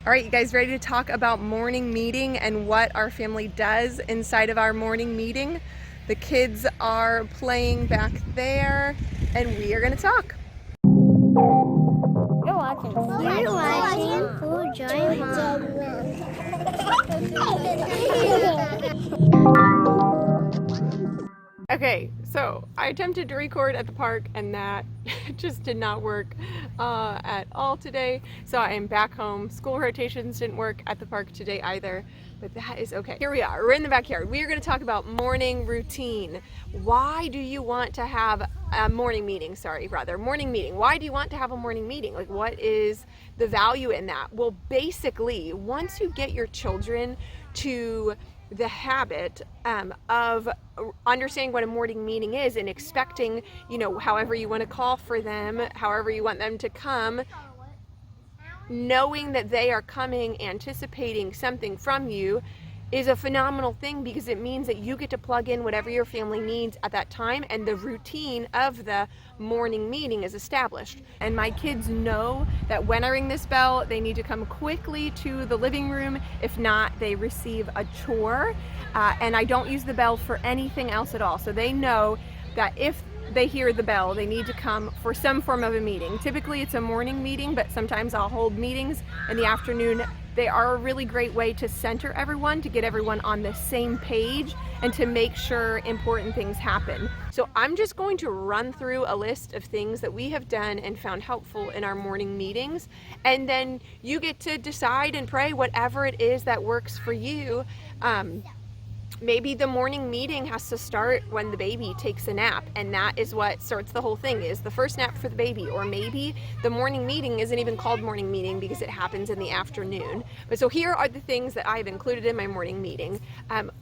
All right, you guys ready to talk about morning meeting and what our family does inside of our morning meeting? The kids are playing back there and we are going to talk. You're watching Food Joy Okay, so I attempted to record at the park and that just did not work at all today. So I am back home. School rotations didn't work at the park today either, but that is okay. Here we are. We're in the backyard. We are going to talk about morning routine. Why do you want to have a morning meeting? Morning meeting. Why do you want to have a morning meeting? Like, what is the value in that? Well, basically, once you get your children to the habit of understanding what a morning meeting is and expecting, however you want to call for them, however you want them to come, knowing that they are coming, anticipating something from you is a phenomenal thing, because it means that you get to plug in whatever your family needs at that time, and the routine of the morning meeting is established. And my kids know that when I ring this bell, they need to come quickly to the living room. If not, they receive a chore, and I don't use the bell for anything else at all. So they know that if they hear the bell, they need to come for some form of a meeting. Typically it's a morning meeting, but sometimes I'll hold meetings in the afternoon. They are a really great way to center everyone, to get everyone on the same page, and to make sure important things happen. So I'm just going to run through a list of things that we have done and found helpful in our morning meetings, and then you get to decide and pray whatever it is that works for you. Maybe the morning meeting has to start when the baby takes a nap, and that is what starts the whole thing, is the first nap for the baby. Or maybe the morning meeting isn't even called morning meeting because it happens in the afternoon. But so here are the things that I've included in my morning meeting.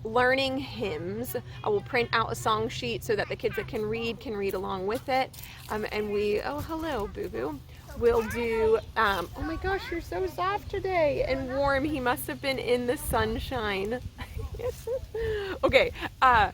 Learning hymns. I will print out a song sheet so that the kids that can read along with it. And oh, hello, Boo-Boo. We'll do, oh my gosh, you're so soft today and warm. He must have been in the sunshine. Okay, I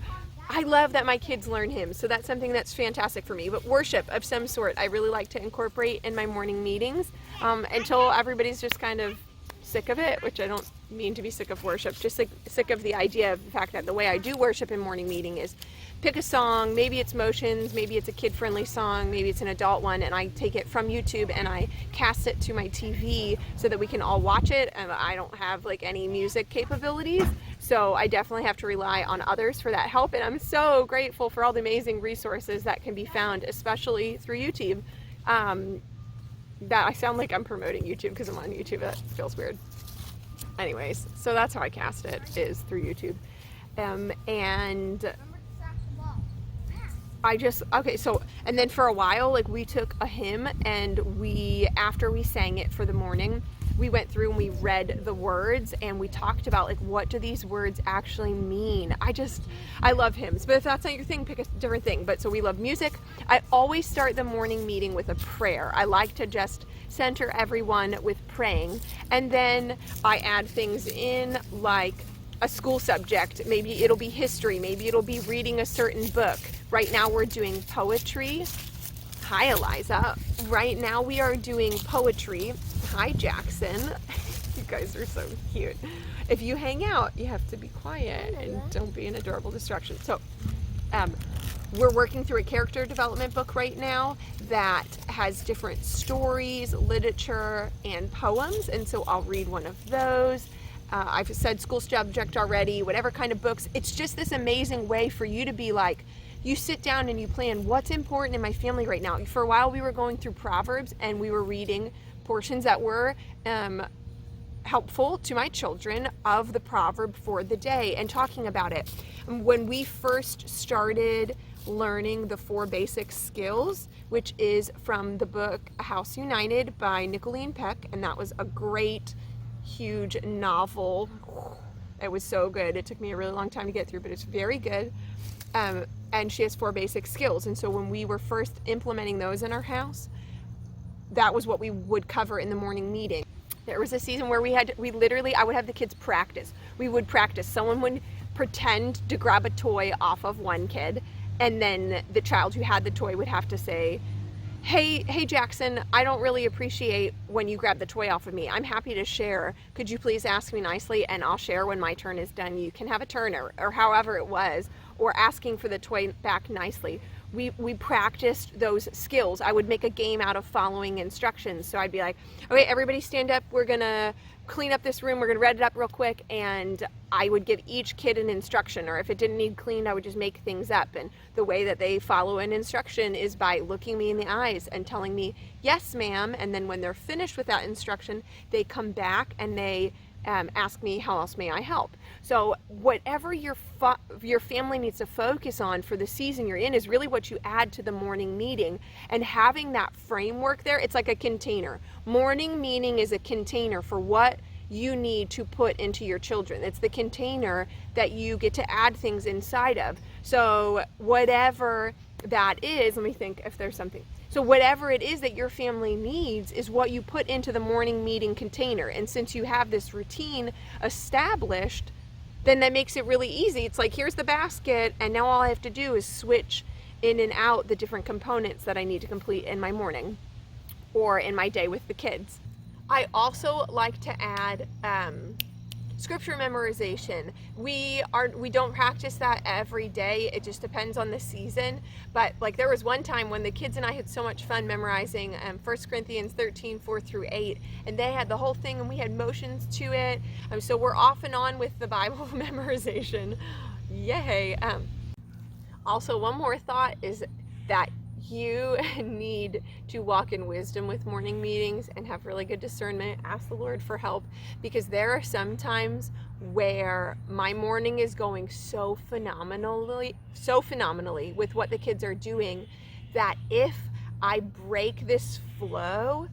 love that my kids learn hymns, so that's something that's fantastic for me. But worship of some sort, I really like to incorporate in my morning meetings, until everybody's just kind of sick of it, which I don't mean to be sick of worship, just like sick of the idea of the fact that the way I do worship in morning meeting is pick a song, maybe it's Motions, maybe it's a kid-friendly song, maybe it's an adult one, and I take it from YouTube and I cast it to my TV so that we can all watch it. And I don't have like any music capabilities, so I definitely have to rely on others for that help. And I'm so grateful for all the amazing resources that can be found, especially through YouTube. That I sound like I'm promoting YouTube because I'm on YouTube. That feels weird. Anyways, so that's how I cast it, is through YouTube. And and then for a while, like, we took a hymn and after we sang it for the morning, we went through and we read the words and we talked about, like, what do these words actually mean? I love hymns, but if that's not your thing, pick a different thing. But so we love music. I always start the morning meeting with a prayer. I like to just center everyone with praying. And then I add things in, like a school subject. Maybe it'll be history. Maybe it'll be reading a certain book. Right now we're doing poetry. Hi, Eliza. Right now we are doing poetry. Hi, Jackson. You guys are so cute. If you hang out, you have to be quiet and don't be an adorable distraction. So we're working through a character development book right now that has different stories, literature, and poems. And so I'll read one of those. I've said school subject already, whatever kind of books. It's just this amazing way for you to be like, you sit down and you plan, what's important in my family right now. For a while we were going through Proverbs and we were reading portions that were helpful to my children of the proverb for the day and talking about it. When we first started learning the 4 basic skills, which is from the book A House United by Nicolene Peck, and that was a great, huge novel. It was so good. It took me a really long time to get through, but it's very good. And she has 4 basic skills. And so when we were first implementing those in our house, that was what we would cover in the morning meeting. There was a season where I would have the kids practice. We would practice. Someone would pretend to grab a toy off of one kid, and then the child who had the toy would have to say, hey Jackson, I don't really appreciate when you grab the toy off of me. I'm happy to share. Could you please ask me nicely and I'll share when my turn is done. You can have a turn, or however it was, or asking for the toy back nicely. We practiced those skills. I would make a game out of following instructions. So I'd be like, okay, everybody stand up. We're gonna clean up this room. We're gonna red it up real quick. And I would give each kid an instruction, or if it didn't need cleaned, I would just make things up. And the way that they follow an instruction is by looking me in the eyes and telling me, yes, ma'am. And then when they're finished with that instruction, they come back and they ask me, how else may I help? So whatever your family needs to focus on for the season you're in is really what you add to the morning meeting. And having that framework there, it's like a container. Morning meeting is a container for what you need to put into your children. It's the container that you get to add things inside of. So whatever that is, let me think if there's something. So whatever it is that your family needs is what you put into the morning meeting container. And since you have this routine established, then that makes it really easy. It's like, here's the basket, and now all I have to do is switch in and out the different components that I need to complete in my morning or in my day with the kids. I also like to add scripture memorization. We don't practice that every day. It just depends on the season. But like there was one time when the kids and I had so much fun memorizing 1 Corinthians 13, 4-8, and they had the whole thing and we had motions to it. So we're off and on with the Bible memorization. Yay. Also, one more thought is that you need to walk in wisdom with morning meetings and have really good discernment. Ask the Lord for help, because there are some times where my morning is going so phenomenally with what the kids are doing that if I break this flow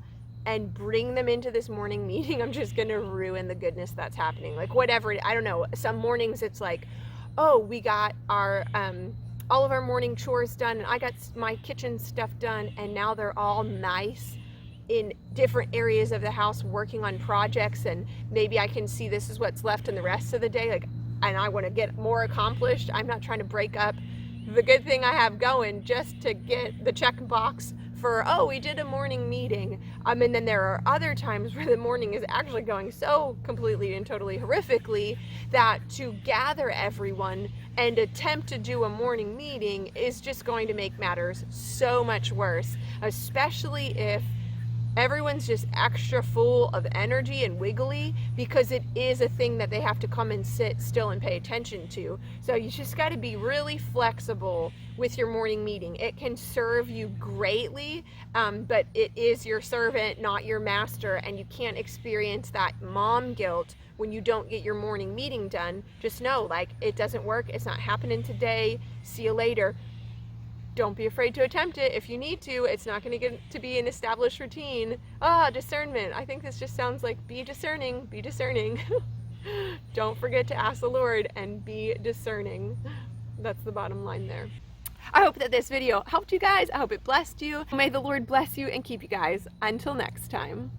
and bring them into this morning meeting, I'm just gonna ruin the goodness that's happening. Like whatever, I don't know, some mornings it's like, oh, we got our all of our morning chores done and I got my kitchen stuff done, and now they're all nice in different areas of the house working on projects, and maybe I can see this is what's left in the rest of the day, like, and I want to get more accomplished. I'm not trying to break up the good thing I have going just to get the check box for, oh, we did a morning meeting. And then there are other times where the morning is actually going so completely and totally horrifically that to gather everyone and attempt to do a morning meeting is just going to make matters so much worse, especially if everyone's just extra full of energy and wiggly, because it is a thing that they have to come and sit still and pay attention to. So you just got to be really flexible with your morning meeting. It can serve you greatly, but it is your servant, not your master, and you can't experience that mom guilt when you don't get your morning meeting done. Just know, like, it doesn't work. It's not happening today. See you later. Don't be afraid to attempt it if you need to. It's not going to get to be an established routine. Discernment. I think this just sounds like be discerning, be discerning. Don't forget to ask the Lord and be discerning. That's the bottom line there. I hope that this video helped you guys. I hope it blessed you. May the Lord bless you and keep you guys. Until next time.